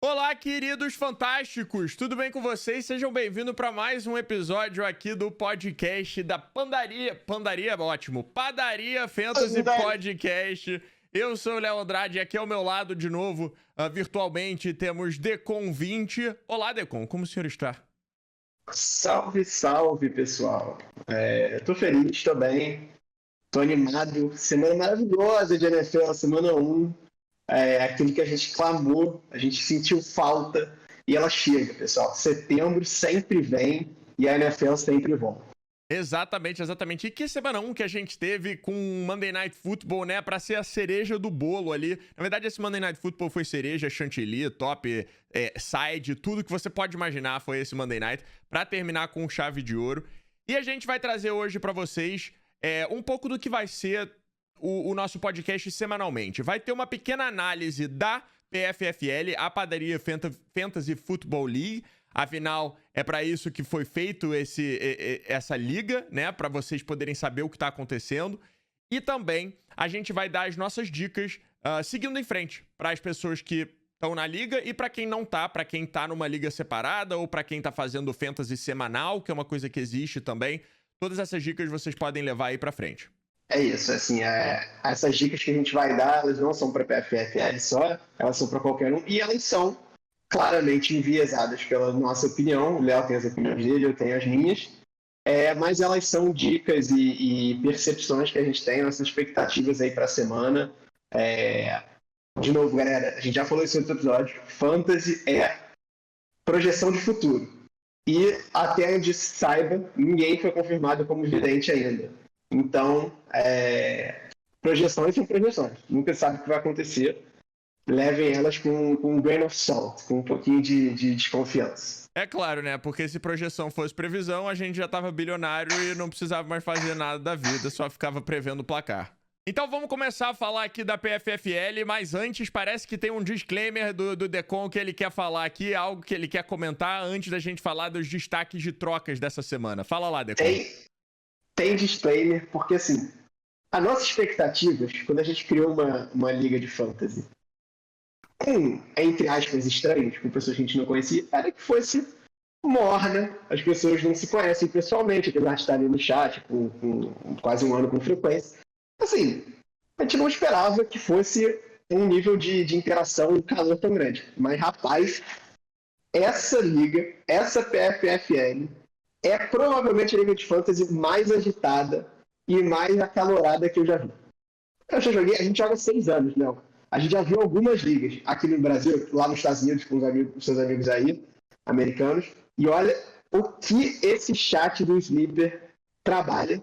Olá, queridos fantásticos! Tudo bem com vocês? Sejam bem-vindos para mais um episódio aqui do podcast da Pandaria. Pandaria é ótimo. Padaria Fantasy Podcast. Eu sou o Léo Andrade e aqui ao meu lado, de novo, virtualmente, temos Decon20. Olá, Decon, como o senhor está? Salve, salve, pessoal. Tô feliz, tô bem, tô animado. Semana maravilhosa de NFL, semana 1. Aquilo que a gente clamou, a gente sentiu falta e ela chega, pessoal. Setembro sempre vem e a NFL sempre volta. Exatamente, exatamente. E que semana 1 que a gente teve com Monday Night Football, né? Pra ser a cereja do bolo ali. Na verdade, esse Monday Night Football foi cereja, chantilly, top, side, tudo que você pode imaginar foi esse Monday Night. Pra terminar com chave de ouro. E a gente vai trazer hoje pra vocês um pouco do que vai ser o nosso podcast semanalmente. Vai ter uma pequena análise da PFFL, a Padaria Fantasy Football League. Afinal, é para isso que foi feito essa liga, né? Para vocês poderem saber o que tá acontecendo. E também a gente vai dar as nossas dicas seguindo em frente para as pessoas que estão na liga e para quem não tá, para quem tá numa liga separada ou para quem tá fazendo fantasy semanal, que é uma coisa que existe também. Todas essas dicas vocês podem levar aí para frente. É isso, assim, essas dicas que a gente vai dar, elas não são para PFFL só, elas são para qualquer um e elas são claramente enviesadas pela nossa opinião. O Léo tem as opiniões dele, eu tenho as minhas, mas elas são dicas e percepções que a gente tem, nossas expectativas aí para a semana. De novo, galera, a gente já falou isso no outro episódio, fantasy é projeção de futuro. E até onde se saiba, ninguém foi confirmado como vidente ainda. Então, projeções são projeções. Nunca sabe o que vai acontecer. Levem elas com um grain of salt, com um pouquinho de desconfiança. É claro, né? Porque se projeção fosse previsão, a gente já tava bilionário e não precisava mais fazer nada da vida, só ficava prevendo o placar. Então vamos começar a falar aqui da PFFL, mas antes parece que tem um disclaimer do Decon que ele quer falar aqui, algo que ele quer comentar antes da gente falar dos destaques de trocas dessa semana. Fala lá, Decon. Tem disclaimer, porque assim, as nossas expectativas, quando a gente criou uma liga de fantasy, entre aspas, estranhos, com pessoas que a gente não conhecia, era que fosse morna, as pessoas não se conhecem pessoalmente, apesar de estarem no chat com quase um ano com frequência. Assim, a gente não esperava que fosse um nível de interação, um calor tão grande. Mas, rapaz, essa liga, essa PFFL, é provavelmente a liga de fantasy mais agitada e mais acalorada que eu já vi. Eu já joguei, a gente joga há 6 anos, não. A gente já viu algumas ligas aqui no Brasil, lá nos Estados Unidos, com os seus amigos aí, americanos. E olha o que esse chat do Sleeper trabalha.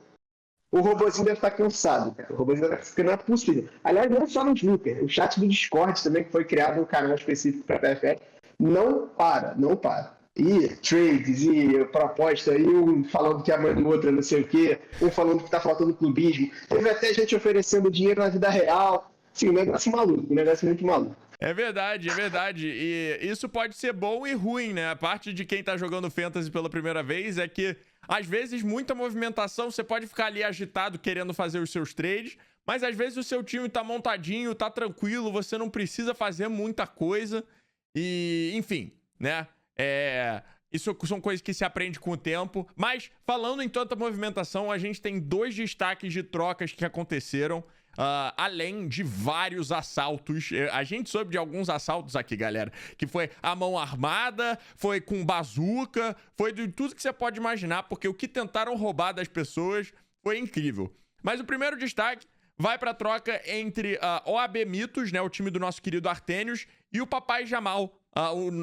O robozinho deve estar cansado, cara. O robozinho deve estar porque não é possível. Aliás, não só no Sleeper. O chat do Discord também, que foi criado um canal específico para a PFL, não para. E trades, e proposta, e um falando que a mãe do outro é não sei o quê, um falando que tá faltando clubismo. Teve até gente oferecendo dinheiro na vida real. Sim, um negócio maluco, um negócio muito maluco. É verdade, é verdade. E isso pode ser bom e ruim, né? A parte de quem tá jogando fantasy pela primeira vez é que, às vezes, muita movimentação, você pode ficar ali agitado querendo fazer os seus trades, mas às vezes o seu time tá montadinho, tá tranquilo, você não precisa fazer muita coisa. E, enfim, né? Isso são coisas que se aprende com o tempo. Mas, falando em tanta movimentação, a gente tem 2 destaques de trocas que aconteceram. Além de vários assaltos. A gente soube de alguns assaltos aqui, galera, que foi a mão armada, foi com bazuca, foi de tudo que você pode imaginar, porque o que tentaram roubar das pessoas foi incrível. Mas o primeiro destaque vai para a troca entre a OAB Mitos, né, o time do nosso querido Artênios, e o Papai Jamal,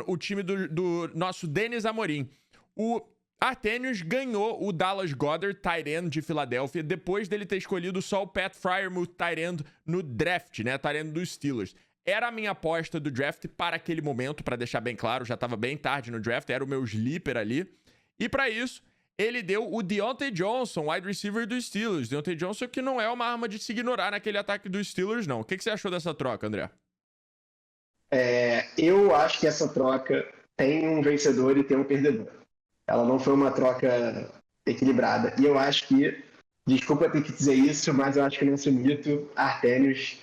o time do nosso Denis Amorim. O Artênios ganhou o Dallas Goedert, tight end de Filadélfia, depois dele ter escolhido só o Pat Freiermuth, tight end no draft, né? Tight end dos Steelers. Era a minha aposta do draft para aquele momento, para deixar bem claro, já estava bem tarde no draft, era o meu sleeper ali. E para isso, ele deu o Diontae Johnson, wide receiver dos Steelers. Diontae Johnson que não é uma arma de se ignorar naquele ataque dos Steelers, não. O que você achou dessa troca, André? Eu acho que essa troca tem um vencedor e tem um perdedor. Ela não foi uma troca equilibrada. E eu acho que, desculpa ter que dizer isso, mas eu acho que nesse mito, Artênios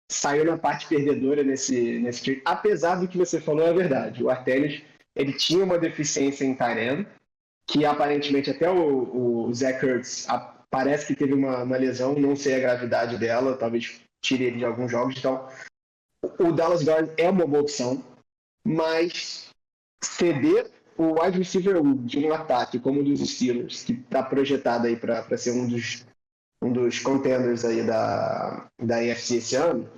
saiu na parte perdedora nesse trade. Apesar do que você falou, é verdade. O Artelius, ele tinha uma deficiência em tight end, que aparentemente até o Zach Ertz parece que teve uma lesão, não sei a gravidade dela, talvez tire ele de alguns jogos. Então, o Dallas Goedert é uma boa opção, mas ceder o wide receiver 1 de um ataque como o dos Steelers, que está projetado aí para ser um dos contenders aí da AFC esse ano,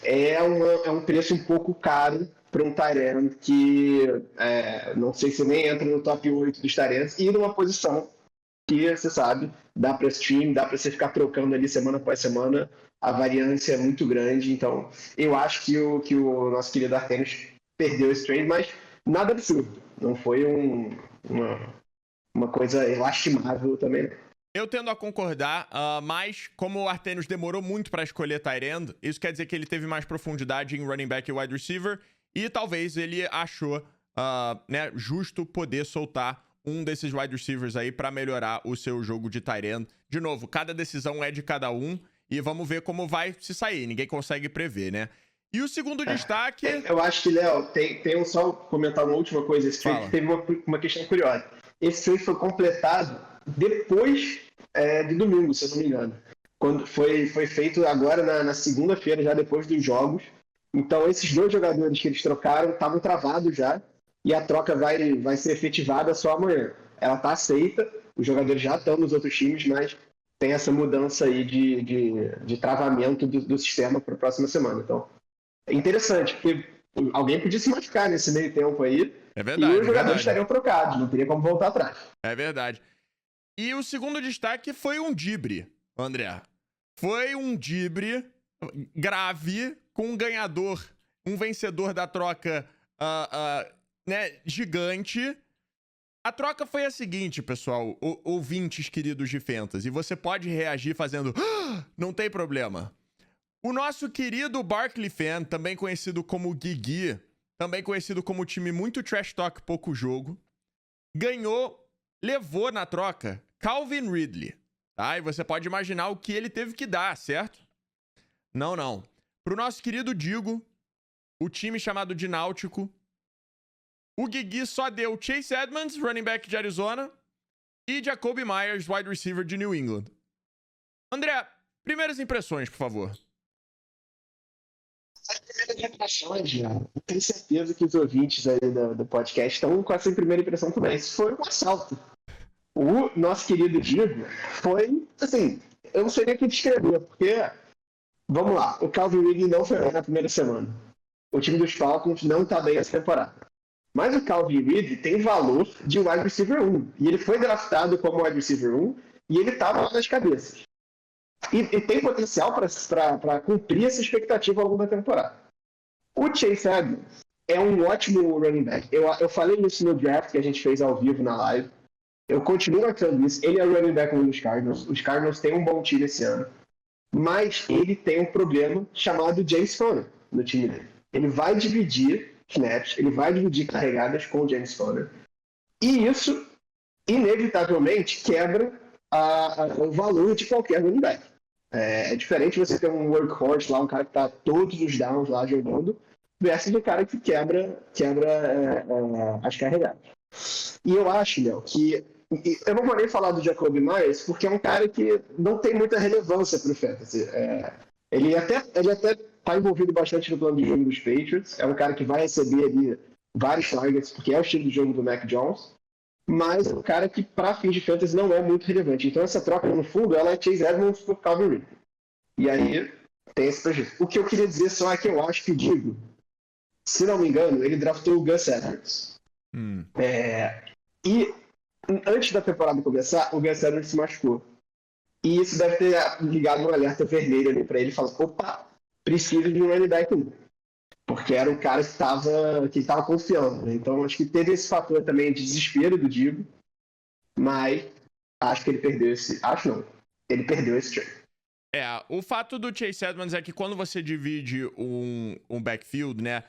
é um preço um pouco caro para um tight end que não sei se nem entra no top 8 dos tight ends, e numa posição que, você sabe, dá para stream, dá para você ficar trocando ali semana após semana, a variância é muito grande. Então eu acho que o nosso querido Artelius perdeu esse trade, mas nada absurdo, não foi uma coisa lastimável também. Eu tendo a concordar, mas como o Artelius demorou muito para escolher tight end, isso quer dizer que ele teve mais profundidade em running back e wide receiver, e talvez ele achou justo poder soltar um desses wide receivers aí para melhorar o seu jogo de tight end. De novo, cada decisão é de cada um, e vamos ver como vai se sair. Ninguém consegue prever, né? E o segundo destaque... Eu acho que, Léo, tem só comentar uma última coisa. Esse trade teve uma questão curiosa. Esse trade foi completado depois de domingo, se eu não me engano. Quando foi feito agora na segunda-feira, já depois dos jogos. Então, esses dois jogadores que eles trocaram estavam travados já, e a troca vai ser efetivada só amanhã. Ela está aceita, os jogadores já estão nos outros times, mas tem essa mudança aí de travamento do sistema para a próxima semana. Então, é interessante, porque alguém podia se machucar nesse meio tempo aí, é verdade, e os jogadores estariam trocados, não teria como voltar atrás. É verdade. E o segundo destaque foi um dibre, André. Foi um dibre grave com um ganhador, um vencedor da troca gigante. A troca foi a seguinte, pessoal, ouvintes queridos de Fantasy. Você pode reagir fazendo... não tem problema. O nosso querido Barkley Fan, também conhecido como Guigui, também conhecido como time muito trash talk, pouco jogo, levou na troca Calvin Ridley, tá? E você pode imaginar o que ele teve que dar, certo? Não. Pro nosso querido Digo, o time chamado de Náutico, o Guigui só deu Chase Edmonds, running back de Arizona, e Jacoby Myers, wide receiver de New England. André, primeiras impressões, por favor. As primeiras impressões, eu tenho certeza que os ouvintes aí do podcast estão com essa primeira impressão também. Isso foi um assalto. O nosso querido Digo foi, assim, eu não sei nem o que descrever, porque, vamos lá, o Calvin Ridley não foi bem na primeira semana. O time dos Falcons não está bem essa temporada. Mas o Calvin Ridley tem valor de wide receiver 1. E ele foi draftado como wide receiver 1 e ele estava lá nas cabeças. E tem potencial para cumprir essa expectativa ao longo da temporada. O Chase Edmonds é um ótimo running back. Eu falei isso no draft que a gente fez ao vivo na live. Eu continuo achando isso. Ele é o running back dos Cardinals. Os Cardinals têm um bom time esse ano. Mas ele tem um problema chamado James Conner no time dele. Ele vai dividir snaps, ele vai dividir carregadas com o James Conner. E isso, inevitavelmente, quebra o valor de qualquer running back. É diferente você ter um workhorse lá, um cara que está todos os downs lá jogando, versus um cara que quebra as carregadas. E eu acho, Léo, que eu não vou nem falar do Jacoby Myers, porque é um cara que não tem muita relevância para o Fantasy. Ele até está envolvido bastante no plano de jogo dos Patriots. É um cara que vai receber ali vários targets, porque é o estilo de jogo do Mac Jones. Mas é um cara que, para fins de Fantasy, não é muito relevante. Então, essa troca, no fundo, ela é Chase Edmonds por Calvin Ridley. E aí, tem esse prejuízo. O que eu queria dizer só é que eu acho que o Digo, se não me engano, ele draftou o Gus Edwards. E antes da temporada começar, o Gus Edwards se machucou. E isso deve ter ligado um alerta vermelho ali para ele, falando, opa, preciso de um running back 1. Porque era o cara que estava confiando. Né? Então, acho que teve esse fator também de desespero do Digo, mas acho que ele perdeu esse... Acho não, ele perdeu esse trade. O fato do Chase Edmonds é que quando você divide um backfield, né,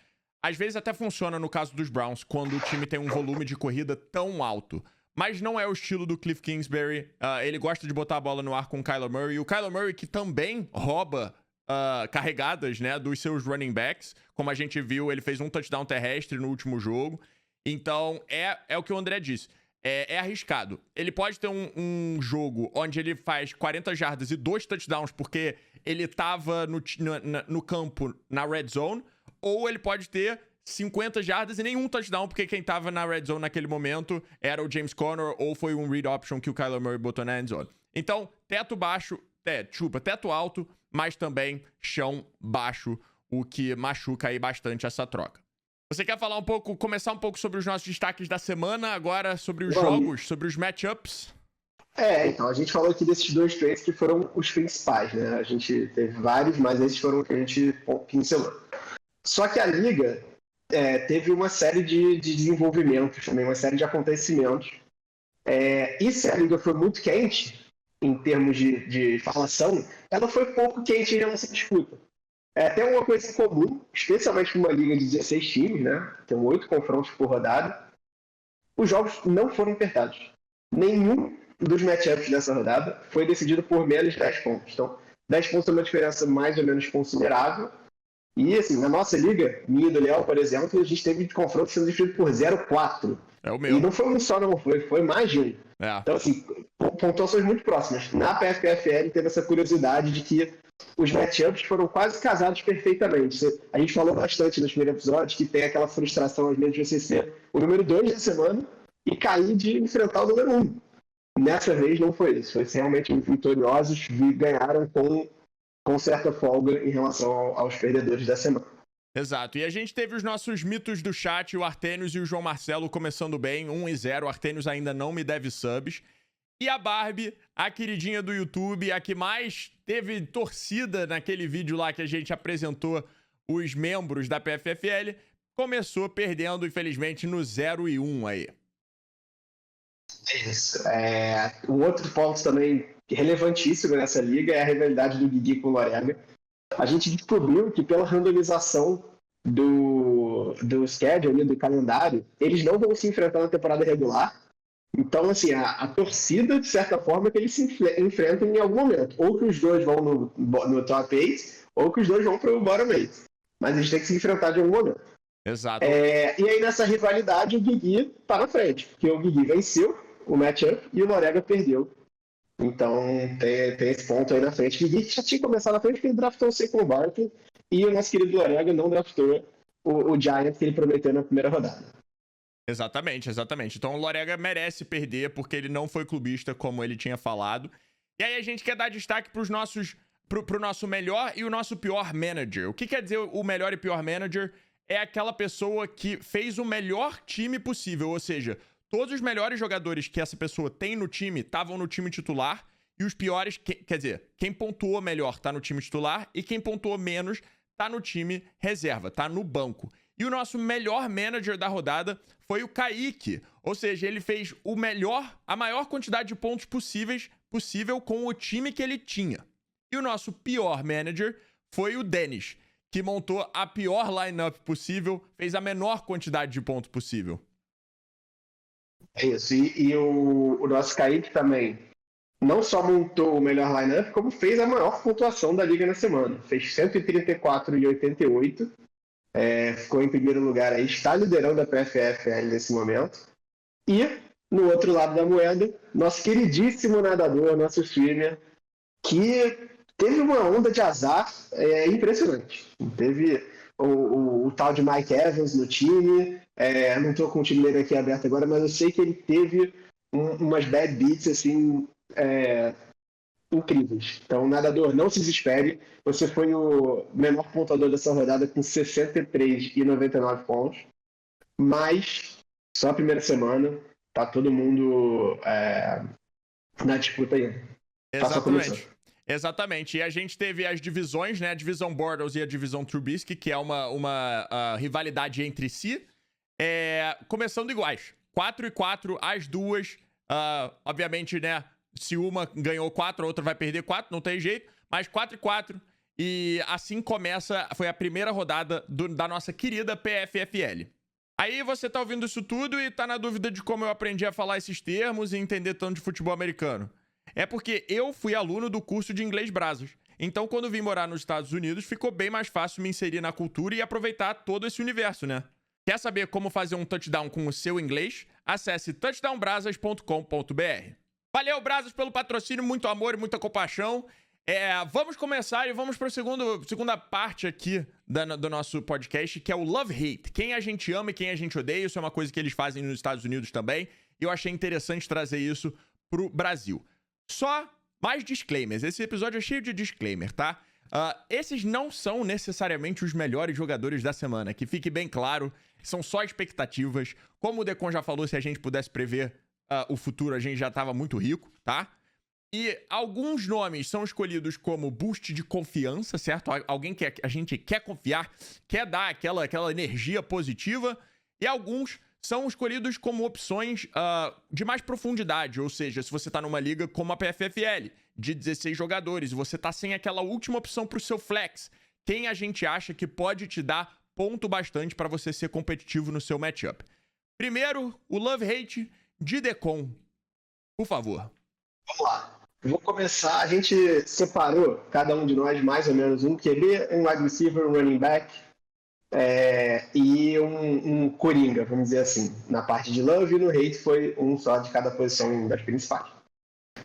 às vezes até funciona no caso dos Browns, quando o time tem um volume de corrida tão alto. Mas não é o estilo do Cliff Kingsbury. Ele gosta de botar a bola no ar com o Kyler Murray. E o Kyler Murray, que também rouba carregadas, né, dos seus running backs. Como a gente viu, ele fez um touchdown terrestre no último jogo. Então, é o que o André disse. É arriscado. Ele pode ter um jogo onde ele faz 40 jardas e 2 touchdowns porque ele tava no campo na red zone, ou ele pode ter 50 jardas e nenhum touchdown porque quem tava na red zone naquele momento era o James Conner ou foi um read option que o Kyler Murray botou na end zone. Então, teto alto, mas também chão baixo, o que machuca aí bastante essa troca. Você quer falar começar um pouco sobre os nossos destaques da semana, agora sobre os jogos, sobre os matchups? Então, a gente falou aqui desses 2 trades que foram os principais, né? A gente teve vários, mas esses foram os que a gente pincelou. Só que a liga teve uma série de desenvolvimentos também, uma série de acontecimentos. E se a liga foi muito quente, em termos de falação, ela foi pouco quente em relação à disputa. Tem uma coisa comum, especialmente numa liga de 16 times, né? Tem 8 confrontos por rodada. Os jogos não foram apertados. Nenhum dos matchups dessa rodada foi decidido por menos de 10 pontos. Então, 10 pontos é uma diferença mais ou menos considerável. E, assim, na nossa liga, minha e do Léo, por exemplo, a gente teve confronto sendo decidido por 0,4. É o meu. E não foi um só, não. Foi mais de um. Então, assim, pontuações muito próximas. Na PFPFL teve essa curiosidade de que os matchups foram quase casados perfeitamente. A gente falou bastante nos primeiros episódios que tem aquela frustração, às vezes, de você ser o número 2 da semana e cair de enfrentar o número 1. Nessa vez não foi isso. Foi realmente vitoriosos e ganharam com certa folga em relação aos perdedores da semana. Exato. E a gente teve os nossos mitos do chat, o Artênios e o João Marcelo começando bem, 1-0. O Artênios ainda não me deve subs. E a Barbie, a queridinha do YouTube, a que mais teve torcida naquele vídeo lá que a gente apresentou os membros da PFFL, começou perdendo, infelizmente, no 0-1 aí. Isso. Um outro ponto também relevantíssimo nessa liga é a rivalidade do Guigui com o Lorega. A gente descobriu que pela randomização do schedule, do calendário, eles não vão se enfrentar na temporada regular. Então, assim, a torcida, de certa forma, é que eles se enfrentam em algum momento. Ou que os dois vão no top 8, ou que os dois vão para o bottom 8. Mas eles têm que se enfrentar de algum momento. Exato. E aí, nessa rivalidade, o Guigui tá na frente. Porque o Guigui venceu o matchup e o Lorega perdeu. Então, tem esse ponto aí na frente. O Guigui já tinha começado na frente porque ele draftou o Saquon Barkley e o nosso querido Lorega não draftou o Giants que ele prometeu na primeira rodada. Exatamente. Então o Lorega merece perder porque ele não foi clubista, como ele tinha falado. E aí a gente quer dar destaque pro nosso melhor e o nosso pior manager. O que quer dizer o melhor e pior manager? É aquela pessoa que fez o melhor time possível, ou seja, todos os melhores jogadores que essa pessoa tem no time estavam no time titular e os piores, quer dizer, quem pontuou melhor tá no time titular e quem pontuou menos tá no time reserva, tá no banco. E o nosso melhor manager da rodada foi o Kaique. Ou seja, ele fez a maior quantidade de pontos possível com o time que ele tinha. E o nosso pior manager foi o Dennis, que montou a pior lineup possível, fez a menor quantidade de pontos possível. É isso. E o nosso Kaique também não só montou o melhor lineup, como fez a maior pontuação da liga na semana. Fez 134,88. Ficou em primeiro lugar aí, está liderando a PFFL nesse momento. E, no outro lado da moeda, nosso queridíssimo nadador, nosso streamer, que teve uma onda de azar impressionante. Teve o tal de Mike Evans no time, não estou com o time dele aqui aberto agora, mas eu sei que ele teve umas bad beats assim, incríveis. Então, nadador, não se desespere. Você foi o menor pontuador dessa rodada com 63,99 pontos. Mas, só a primeira semana, tá todo mundo na disputa aí. Exatamente. E a gente teve as divisões, né? A divisão Bortles e a divisão Trubisky, que é uma rivalidade entre si. Começando iguais. 4-4, as duas. Obviamente, né? Se uma ganhou 4, a outra vai perder 4, não tem jeito. Mas 4-4. E assim foi a primeira rodada da nossa querida PFFL. Aí você tá ouvindo isso tudo e tá na dúvida de como eu aprendi a falar esses termos e entender tanto de futebol americano. É porque eu fui aluno do curso de inglês Brazos. Então, quando vim morar nos Estados Unidos, ficou bem mais fácil me inserir na cultura e aproveitar todo esse universo, né? Quer saber como fazer um touchdown com o seu inglês? Acesse touchdownbrasas.com.br. Valeu, Brasas, pelo patrocínio, muito amor e muita compaixão. Vamos começar e vamos para a segunda parte aqui do nosso podcast, que é o Love Hate. Quem a gente ama e quem a gente odeia. Isso é uma coisa que eles fazem nos Estados Unidos também. E eu achei interessante trazer isso pro Brasil. Só mais disclaimers. Esse episódio é cheio de disclaimer, tá? Esses não são necessariamente os melhores jogadores da semana. Que fique bem claro, são só expectativas. Como o Decon já falou, se a gente pudesse prever o futuro, a gente já tava muito rico, tá? E alguns nomes são escolhidos como boost de confiança, certo? Alguém que a gente quer confiar, quer dar aquela energia positiva. E alguns são escolhidos como opções de mais profundidade. Ou seja, se você tá numa liga como a PFFL, de 16 jogadores, e você tá sem aquela última opção pro seu flex, quem a gente acha que pode te dar ponto bastante para você ser competitivo no seu matchup. Primeiro, o Love Hate de Decon. Por favor. Vamos lá. Vou começar, a gente separou, cada um de nós, mais ou menos um QB, um wide receiver, um running back e um coringa, vamos dizer assim. Na parte de love e no hate foi um só de cada posição das principais.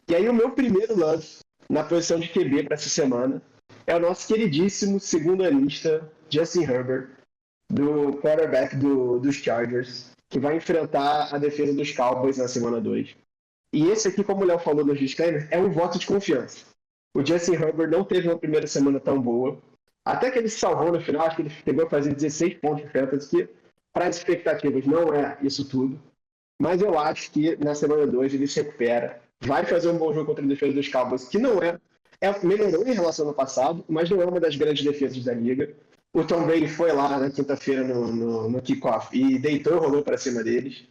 E aí o meu primeiro love na posição de QB para essa semana é o nosso queridíssimo segundo anista, Justin Herbert, do quarterback dos Chargers, que vai enfrentar a defesa dos Cowboys na semana 2. E esse aqui, como o Léo falou nos disclaimers, é um voto de confiança. O Justin Herbert não teve uma primeira semana tão boa. Até que ele se salvou no final, acho que ele chegou a fazer 16 pontos de fantasy, que para as expectativas não é isso tudo. Mas eu acho que na semana 2 ele se recupera. Vai fazer um bom jogo contra a defesa dos Cowboys, que não melhorou em relação ao ano passado, mas não é uma das grandes defesas da liga. O Tom Brady foi lá na quinta-feira no kickoff e deitou e rolou para cima deles.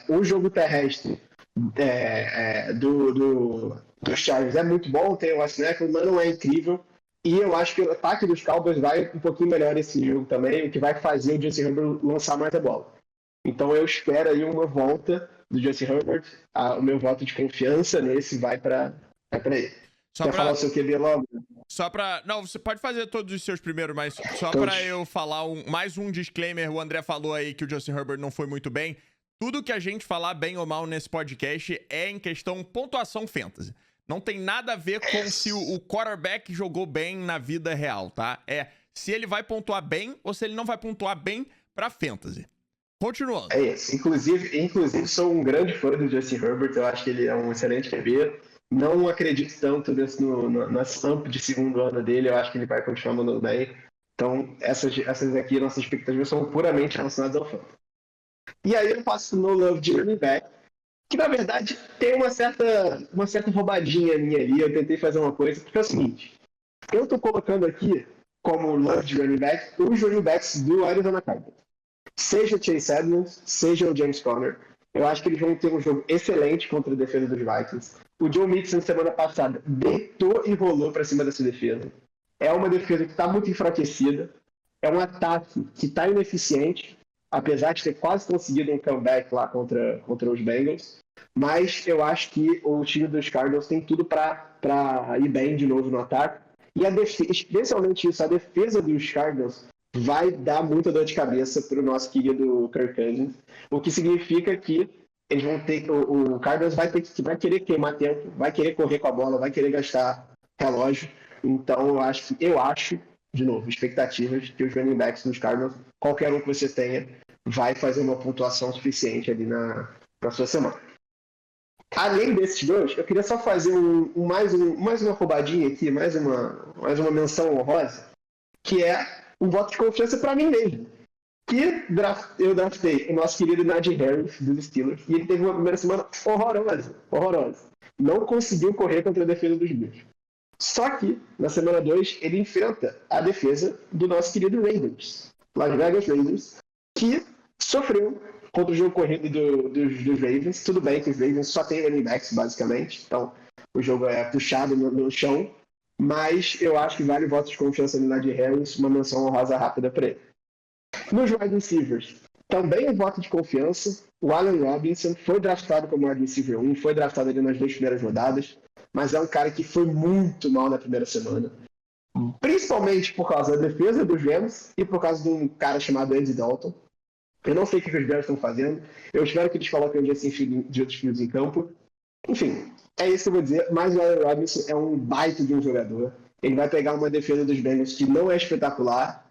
O jogo terrestre dos Chargers é muito bom, tem o Austin Eckler, mas não é incrível. E eu acho que o ataque dos Cowboys vai um pouquinho melhor esse jogo também, o que vai fazer o Justin Herbert lançar mais a bola. Então eu espero aí uma volta do Justin Herbert. O meu voto de confiança nesse vai para ele. Quer falar o seu QB logo? Não, você pode fazer todos os seus primeiros, mas só para eu falar mais um disclaimer. O André falou aí que o Justin Herbert não foi muito bem. Tudo que a gente falar bem ou mal nesse podcast é em questão pontuação fantasy. Não tem nada a ver com se o quarterback jogou bem na vida real, tá? Se ele vai pontuar bem ou se ele não vai pontuar bem pra fantasy. Continuando. É isso. Inclusive, sou um grande fã do Justin Herbert. Eu acho que ele é um excelente QB. Não acredito tanto na slump de segundo ano dele. Eu acho que ele vai continuar mandando bem. Então, essas aqui, nossas expectativas são puramente relacionadas ao fantasy. E aí eu passo no love de running back, que na verdade tem uma certa roubadinha minha ali. Eu tentei fazer uma coisa, porque é o seguinte, eu tô colocando aqui como love de running back os running backs do Arizona Cardinals. Seja o Chase Edmonds, seja o James Conner. Eu acho que eles vão ter um jogo excelente contra a defesa dos Vikings. O Joe Mixon, semana passada, deitou e rolou para cima dessa defesa. É uma defesa que está muito enfraquecida. É um ataque que está ineficiente, apesar de ter quase conseguido um comeback lá contra os Bengals. Mas eu acho que o time dos Cardinals tem tudo para ir bem de novo no ataque. E especialmente isso, a defesa dos Cardinals vai dar muita dor de cabeça para o nosso querido Kirk Cousins, o que significa que eles vão ter, o Cardinals vai querer queimar tempo, vai querer correr com a bola, vai querer gastar relógio. Então eu acho, de novo, expectativas que os running backs dos Cardinals, qualquer um que você tenha, vai fazer uma pontuação suficiente ali na sua semana. Além desses dois, eu queria só fazer mais uma roubadinha aqui, mais uma menção honrosa, que é um voto de confiança para mim mesmo. Que eu draftei o nosso querido Najee Harris, dos Steelers, e ele teve uma primeira semana horrorosa. Não conseguiu correr contra a defesa dos Bills. Só que, na semana 2, ele enfrenta a defesa do nosso querido Raiders, Las Vegas Raiders, que sofreu contra o jogo corrido dos Ravens. Tudo bem que os Ravens só tem running backs, basicamente, então o jogo é puxado no chão, mas eu acho que vale o voto de confiança no Najee Harris, uma menção honrosa rápida para ele. Nos wide receivers, também um voto de confiança. O Allen Robinson foi draftado como wide receiver 1, foi draftado ali nas 2 primeiras rodadas, mas é um cara que foi muito mal na primeira semana. Principalmente por causa da defesa dos Rams e por causa de um cara chamado Andy Dalton. Eu não sei o que os Rams estão fazendo. Eu espero que eles coloquem o Justin Fields em campo. Enfim, é isso que eu vou dizer. Mas o Allen Robinson é um baita de um jogador. Ele vai pegar uma defesa dos Bengals que não é espetacular.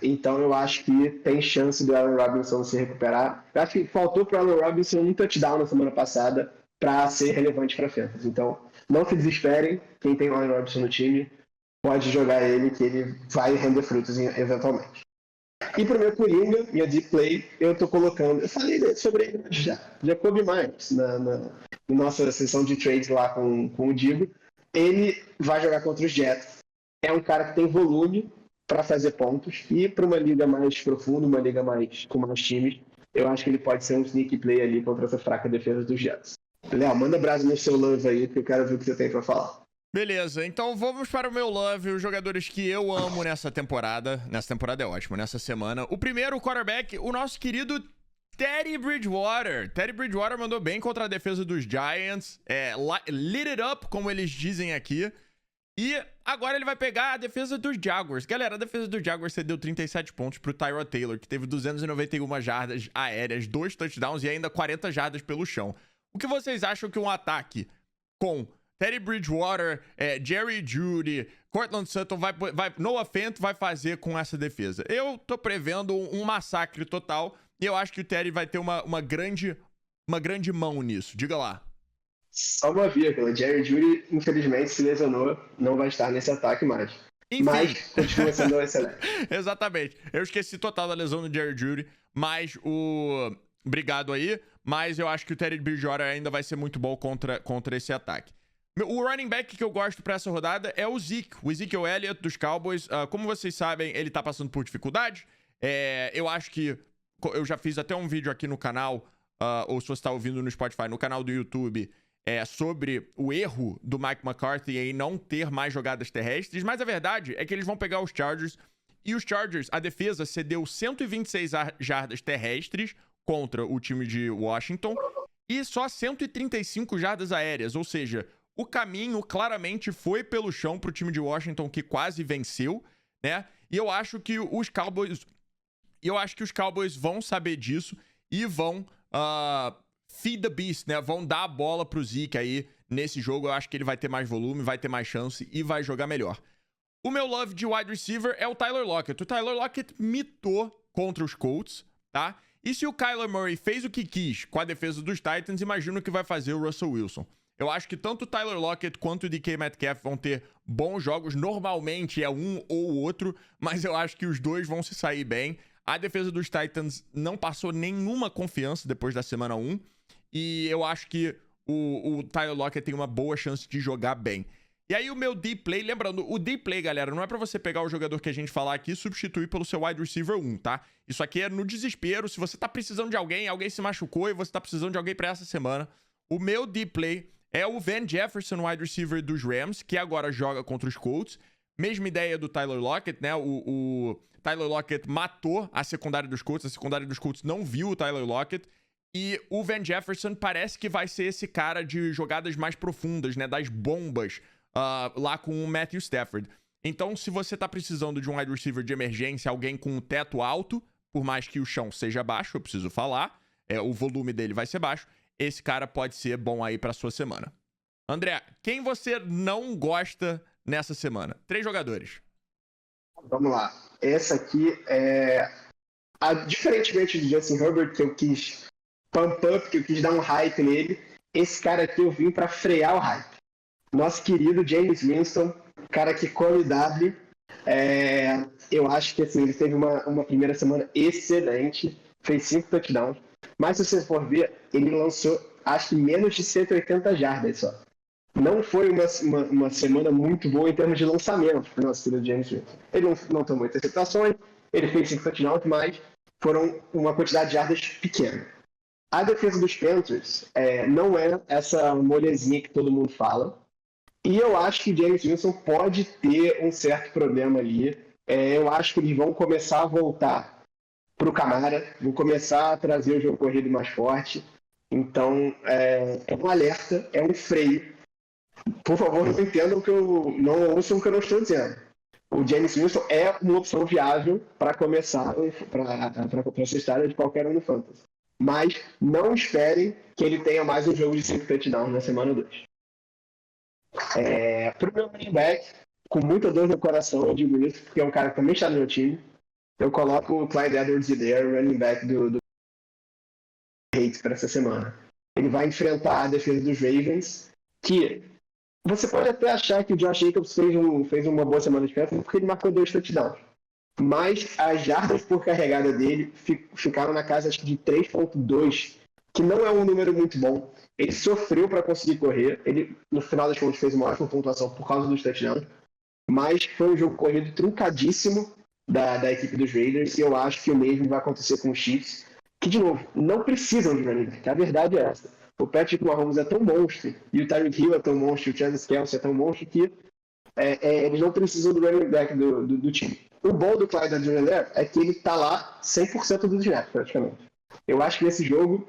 Então eu acho que tem chance do Allen Robinson se recuperar. Eu acho que faltou para o Allen Robinson um touchdown na semana passada para ser relevante para a Fantasy. Então não se desesperem, quem tem o Allen Robinson no time pode jogar ele, que ele vai render frutos eventualmente. E para o meu Coringa, minha deep play, eu estou colocando, eu falei sobre ele já, Jacoby Myers, na nossa sessão de trades lá com o Digo. Ele vai jogar contra os Jets. É um cara que tem volume para fazer pontos, e para uma liga mais profunda, uma liga com mais times, eu acho que ele pode ser um sneaky play ali contra essa fraca defesa dos Jets. Léo, manda brasa no seu love aí, que eu quero ver o que você tem para falar. Beleza, então vamos para o meu love, os jogadores que eu amo nessa temporada. Nessa temporada é ótimo, nessa semana. O primeiro, o quarterback, o nosso querido Teddy Bridgewater. Teddy Bridgewater mandou bem contra a defesa dos Giants. Lit it up, como eles dizem aqui. E agora ele vai pegar a defesa dos Jaguars. Galera, a defesa dos Jaguars cedeu 37 pontos pro Tyrod Taylor, que teve 291 jardas aéreas, 2 touchdowns e ainda 40 jardas pelo chão. O que vocês acham que um ataque com Teddy Bridgewater, Jerry Jeudy, Courtland Sutton, Noah Fant vai fazer com essa defesa? Eu tô prevendo um massacre total e eu acho que o Teddy vai ter uma grande mão nisso. Diga lá. Só uma vírgula. Jerry Jeudy, infelizmente, se lesionou, não vai estar nesse ataque mais. Enfim. Mas continua sendo excelente. Exatamente. Eu esqueci total da lesão do Jerry Jeudy, mas obrigado aí. Mas eu acho que o Teddy Bridgewater ainda vai ser muito bom contra esse ataque. O running back que eu gosto pra essa rodada é o Zeke. O Ezekiel Elliott dos Cowboys. Como vocês sabem, ele tá passando por dificuldade. Eu acho que... Eu já fiz até um vídeo aqui no canal, ou se você tá ouvindo no Spotify, no canal do YouTube, sobre o erro do Mike McCarthy em não ter mais jogadas terrestres. Mas a verdade é que eles vão pegar os Chargers. E os Chargers, a defesa, cedeu 126 jardas terrestres contra o time de Washington. E só 135 jardas aéreas, ou seja... O caminho claramente foi pelo chão pro time de Washington, que quase venceu, né? E eu acho que os Cowboys vão saber disso e vão feed the beast, né? Vão dar a bola pro Zeke aí nesse jogo. Eu acho que ele vai ter mais volume, vai ter mais chance e vai jogar melhor. O meu love de wide receiver é o Tyler Lockett. O Tyler Lockett mitou contra os Colts, tá? E se o Kyler Murray fez o que quis com a defesa dos Titans, imagino que vai fazer o Russell Wilson. Eu acho que tanto o Tyler Lockett quanto o DK Metcalf vão ter bons jogos. Normalmente é um ou outro, mas eu acho que os dois vão se sair bem. A defesa dos Titans não passou nenhuma confiança depois da semana 1. E eu acho que o Tyler Lockett tem uma boa chance de jogar bem. E aí o meu deep play, lembrando, o deep play, galera, não é pra você pegar o jogador que a gente falar aqui e substituir pelo seu wide receiver 1, tá? Isso aqui é no desespero. Se você tá precisando de alguém se machucou e você tá precisando de alguém pra essa semana, o meu deep play é o Van Jefferson, wide receiver dos Rams, que agora joga contra os Colts. Mesma ideia do Tyler Lockett, né? O Tyler Lockett matou a secundária dos Colts. A secundária dos Colts não viu o Tyler Lockett. E o Van Jefferson parece que vai ser esse cara de jogadas mais profundas, né? Das bombas lá com o Matthew Stafford. Então, se você tá precisando de um wide receiver de emergência, alguém com um teto alto, por mais que o chão seja baixo, eu preciso falar, o volume dele vai ser baixo, esse cara pode ser bom aí pra sua semana. André, quem você não gosta nessa semana? 3 jogadores. Vamos lá. Essa aqui diferentemente do Justin Herbert, que eu quis pump up, que eu quis dar um hype nele, esse cara aqui eu vim pra frear o hype. Nosso querido James Winston, cara que come W. Eu acho que assim, ele teve uma primeira semana excelente, fez 5 touchdowns. Mas se você for ver, ele lançou, acho que menos de 180 jardas só. Não foi uma semana muito boa em termos de lançamento para o nosso querido James Winston. Ele não tomou muitas receptações, ele fez 5 touchdowns, mas foram uma quantidade de jardas pequena. A defesa dos Panthers não é essa molezinha que todo mundo fala. E eu acho que o James Winston pode ter um certo problema ali. Eu acho que eles vão começar a voltar pro Camara, vou começar a trazer o jogo corrido mais forte. Então, é um alerta, é um freio. Por favor, não entendam que não ouçam o que eu não estou dizendo. O James Winston é uma opção viável para começar, para ser estádio de qualquer um no Fantasy. Mas não esperem que ele tenha mais um jogo de 5 touchdowns na semana 2. Para o meu running back, com muita dor no coração, eu digo isso, porque é um cara que também está no meu time. Eu coloco o Clyde Edwards-Helaire, running back do Hates para essa semana. Ele vai enfrentar a defesa dos Ravens, que você pode até achar que o Josh Jacobs fez uma boa semana de festa porque ele marcou 2 touchdowns. Mas as jardas por carregada dele ficaram na casa acho que de 3.2, que não é um número muito bom. Ele sofreu para conseguir correr. Ele, no final das contas, fez uma ótima pontuação por causa dos touchdowns. Mas foi um jogo corrido truncadíssimo da equipe dos Raiders. E eu acho que o mesmo vai acontecer com os Chiefs, que, de novo, não precisam de running back. A verdade é essa. O Patrick Mahomes é tão monstro, e o Tyreek Hill é tão monstro, e o Travis Kelce é tão monstro que eles não precisam do running back do time. O bom do Clyde Edwards-Helaire é que ele tá lá 100% dos snaps, praticamente. Eu acho que nesse jogo,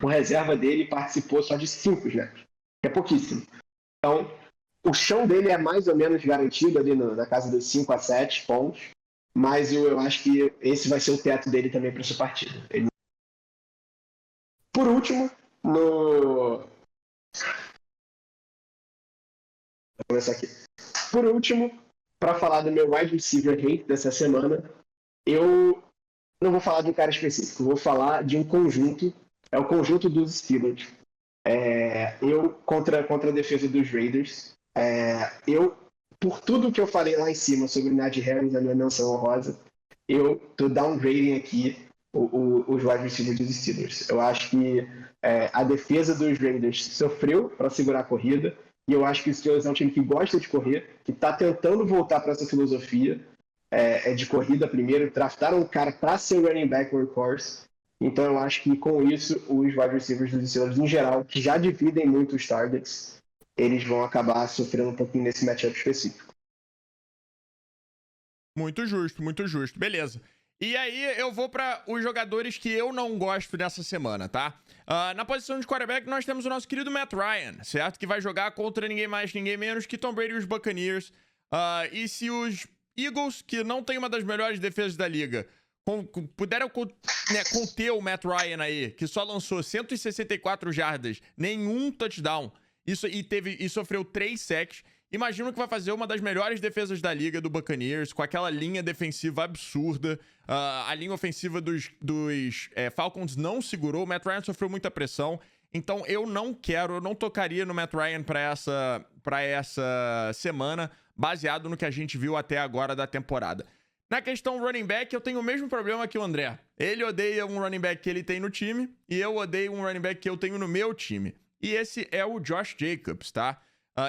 o reserva dele participou só de 5 snaps, que é pouquíssimo. Então, o chão dele é mais ou menos garantido ali na casa dos 5 a 7 pontos, mas eu acho que esse vai ser o teto dele também para essa partida. Por último, Vou começar aqui. Por último, para falar do meu wide receiver hate dessa semana, eu não vou falar de um cara específico, vou falar de um conjunto, é o conjunto dos Steelers. Contra a defesa dos Raiders, por tudo que eu falei lá em cima sobre o Najee Harris, a minha menção honrosa, eu tô downgrading aqui os wide receivers dos Steelers. Eu acho que a defesa dos Raiders sofreu para segurar a corrida, e eu acho que o Steelers é um time que gosta de correr, que está tentando voltar para essa filosofia de corrida primeiro, draftaram um cara para ser o running back workhorse. Então eu acho que com isso os wide receivers dos Steelers em geral, que já dividem muito os targets, eles vão acabar sofrendo um pouquinho nesse matchup específico. Muito justo. Beleza. E aí eu vou para os jogadores que eu não gosto dessa semana, tá? Na posição de quarterback nós temos o nosso querido Matt Ryan, certo? Que vai jogar contra ninguém mais, ninguém menos que Tom Brady e os Buccaneers. E se os Eagles, que não tem uma das melhores defesas da liga, puderam conter o Matt Ryan aí, que só lançou 164 jardas, nenhum touchdown, e sofreu 3 sacks, imagino que vai fazer uma das melhores defesas da liga do Buccaneers, com aquela linha defensiva absurda. A linha ofensiva dos Falcons não segurou, o Matt Ryan sofreu muita pressão. Então eu não tocaria no Matt Ryan pra essa semana, baseado no que a gente viu até agora da temporada. Na questão running back, eu tenho o mesmo problema que o André. Ele odeia um running back que ele tem no time, e eu odeio um running back que eu tenho no meu time. E esse é o Josh Jacobs, tá?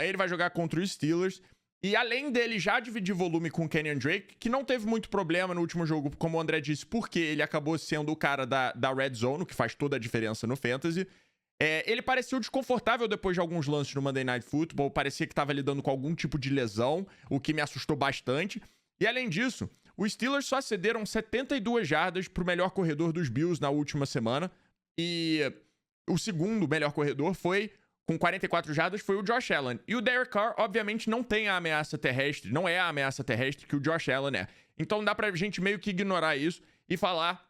Ele vai jogar contra os Steelers. E além dele já dividir volume com o Kenyan Drake, que não teve muito problema no último jogo, como o André disse, porque ele acabou sendo o cara da Red Zone, que faz toda a diferença no Fantasy. Ele pareceu desconfortável depois de alguns lances no Monday Night Football, parecia que estava lidando com algum tipo de lesão, o que me assustou bastante. E além disso, os Steelers só cederam 72 jardas para o melhor corredor dos Bills na última semana. E o segundo melhor corredor com 44 jardas, foi o Josh Allen. E o Derek Carr, obviamente, não tem a ameaça terrestre, não é a ameaça terrestre que o Josh Allen é. Então dá pra gente meio que ignorar isso e falar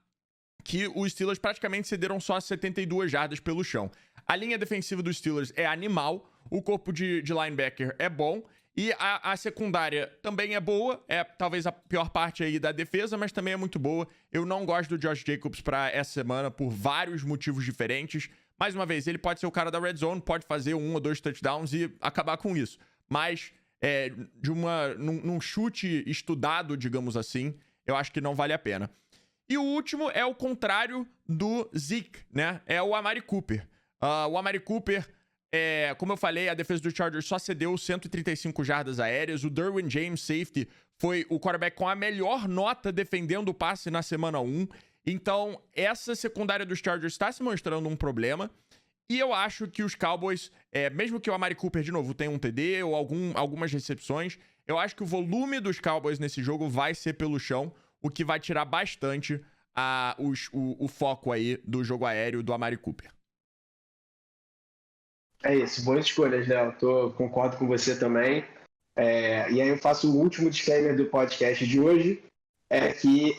que os Steelers praticamente cederam só 72 jardas pelo chão. A linha defensiva dos Steelers é animal, o corpo de linebacker é bom, e a secundária também é boa, é talvez a pior parte aí da defesa, mas também é muito boa. Eu não gosto do Josh Jacobs pra essa semana por vários motivos diferentes. Mais uma vez, ele pode ser o cara da Red Zone, pode fazer 1 ou 2 touchdowns e acabar com isso. Mas, num chute estudado, digamos assim, eu acho que não vale a pena. E o último é o contrário do Zeke, né? É o Amari Cooper. O Amari Cooper, como eu falei, a defesa do Chargers só cedeu 135 jardas aéreas. O Derwin James, safety, foi o quarterback com a melhor nota defendendo o passe na semana 1. Então, essa secundária dos Chargers está se mostrando um problema. E eu acho que os Cowboys, mesmo que o Amari Cooper, de novo, tenha um TD ou algumas recepções, eu acho que o volume dos Cowboys nesse jogo vai ser pelo chão, o que vai tirar bastante o foco aí do jogo aéreo do Amari Cooper. É isso, boas escolhas, Léo. Concordo com você também. E aí eu faço o último disclaimer do podcast de hoje, que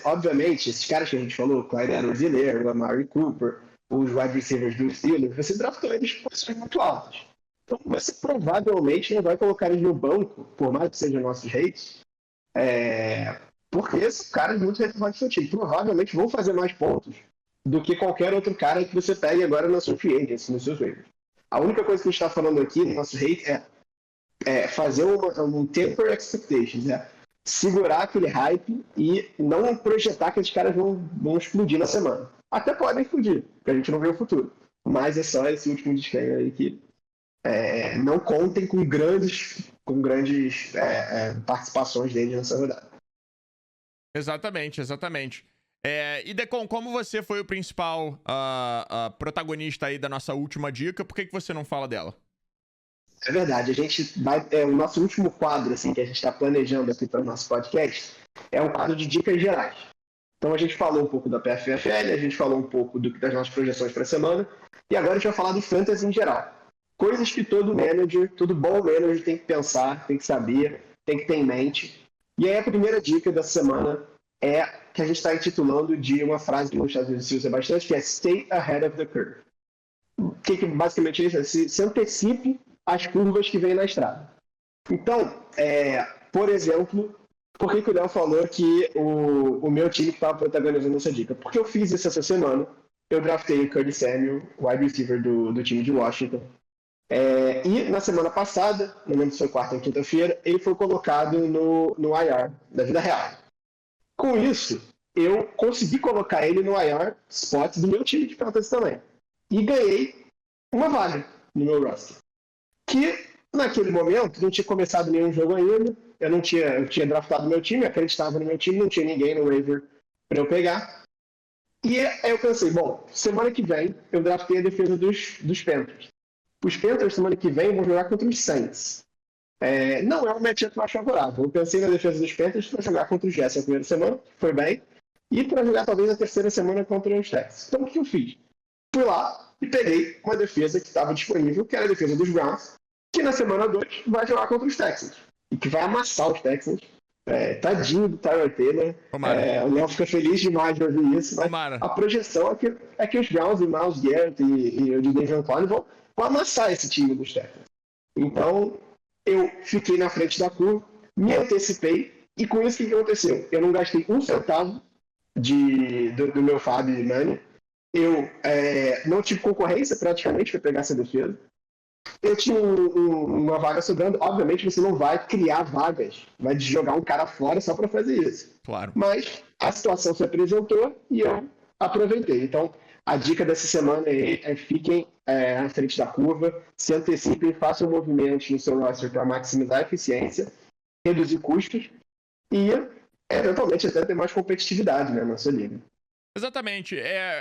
obviamente, esses caras que a gente falou, Clyde Edwards-Helaire, o Amari Cooper, os wide receivers do Steelers, você draftou eles em posições muito altas. Então você provavelmente não vai colocar eles no banco, por mais que sejam nossos hates, porque são caras muito relevantes do seu time. Provavelmente vão fazer mais pontos do que qualquer outro cara que você pegue agora na sua free agency, nos seus waivers. A única coisa que a gente está falando aqui no nosso hate é fazer um temper expectations, segurar aquele hype e não projetar que esses caras vão explodir na semana. Até podem explodir, porque a gente não vê o futuro. Mas é só esse último disclaimer aí que não contem com grandes participações deles nessa rodada. Exatamente. E Decon, como você foi o principal protagonista aí da nossa última dica, por que você não fala dela? É verdade, a gente vai. O nosso último quadro assim, que a gente está planejando aqui para o nosso podcast é um quadro de dicas gerais. Então a gente falou um pouco da PFFL, a gente falou um pouco das nossas projeções para a semana, e agora a gente vai falar do fantasy em geral. Coisas que todo bom manager tem que pensar, tem que saber, tem que ter em mente. E aí a primeira dica da semana é que a gente está intitulando de uma frase que nos Estados Unidos se usa bastante, que é Stay Ahead of the Curve. O que basicamente é isso? Se antecipe as curvas que vêm na estrada. Então, por exemplo, por que o Léo falou que o meu time estava protagonizando essa dica? Porque eu fiz isso essa semana. Eu draftei o Curtis Samuel, wide receiver do time de Washington. E na semana passada, não lembro se foi quarta ou quinta-feira, ele foi colocado no IR, da vida real. Com isso, eu consegui colocar ele no IR spot do meu time de fantasy também. E ganhei uma vaga no meu roster. Que, naquele momento, não tinha começado nenhum jogo ainda. Eu tinha draftado meu time, acreditava no meu time, não tinha ninguém no waiver para eu pegar. E aí eu pensei, bom, semana que vem eu draftei a defesa dos Panthers. Os Panthers, semana que vem, vão jogar contra os Saints. Não é um matchup mais favorável. Eu pensei na defesa dos Panthers para jogar contra os Jets na primeira semana, foi bem, e para jogar talvez a terceira semana contra os Texans. Então o que eu fiz? Fui lá e peguei uma defesa que estava disponível, que era a defesa dos Browns, que na semana 2 vai jogar contra os Texans. E que vai amassar os Texans. Tadinho do Tyrod Taylor. O Léo fica feliz demais de ouvir isso, mas a projeção é que os Browns e Myles Garrett e o David Clowney vão amassar esse time dos Texans. Então, eu fiquei na frente da curva, me antecipei, e com isso o que aconteceu? Eu não gastei um centavo do meu Fab Money. Eu não tive concorrência praticamente para pegar essa defesa. Eu tinha uma vaga sobrando. Obviamente você não vai criar vagas, vai jogar um cara fora só para fazer isso. Claro. Mas a situação se apresentou e eu aproveitei. Então, a dica dessa semana é fiquem à frente da curva, se antecipem, façam movimentos no seu roster para maximizar a eficiência, reduzir custos e, eventualmente, até ter mais competitividade, né, na sua liga. Exatamente.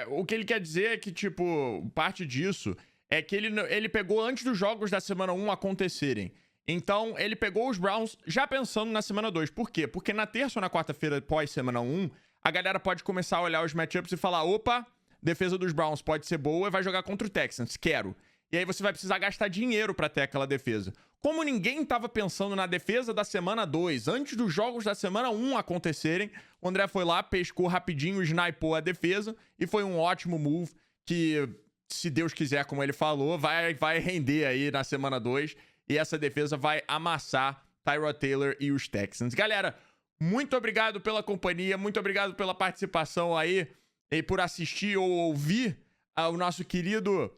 O que ele quer dizer é que, tipo, parte disso é que ele pegou antes dos jogos da semana 1 acontecerem. Então, ele pegou os Browns já pensando na semana 2. Por quê? Porque na terça ou na quarta-feira, pós semana 1, a galera pode começar a olhar os matchups e falar, opa, defesa dos Browns pode ser boa e vai jogar contra o Texans, quero. E aí você vai precisar gastar dinheiro pra ter aquela defesa. Como ninguém tava pensando na defesa da semana 2, antes dos jogos da semana 1 acontecerem, o André foi lá, pescou rapidinho, snipou a defesa e foi um ótimo move que, se Deus quiser, como ele falou, vai render aí na semana 2 e essa defesa vai amassar Tyrod Taylor e os Texans. Galera, muito obrigado pela companhia, muito obrigado pela participação aí e por assistir ou ouvir o nosso querido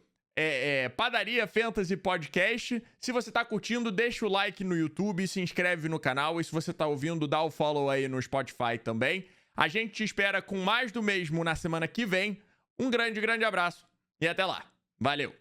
Padaria Fantasy Podcast. Se você tá curtindo, deixa o like no YouTube, se inscreve no canal e se você tá ouvindo, dá o follow aí no Spotify também. A gente te espera com mais do mesmo na semana que vem. Um grande abraço e até lá. Valeu!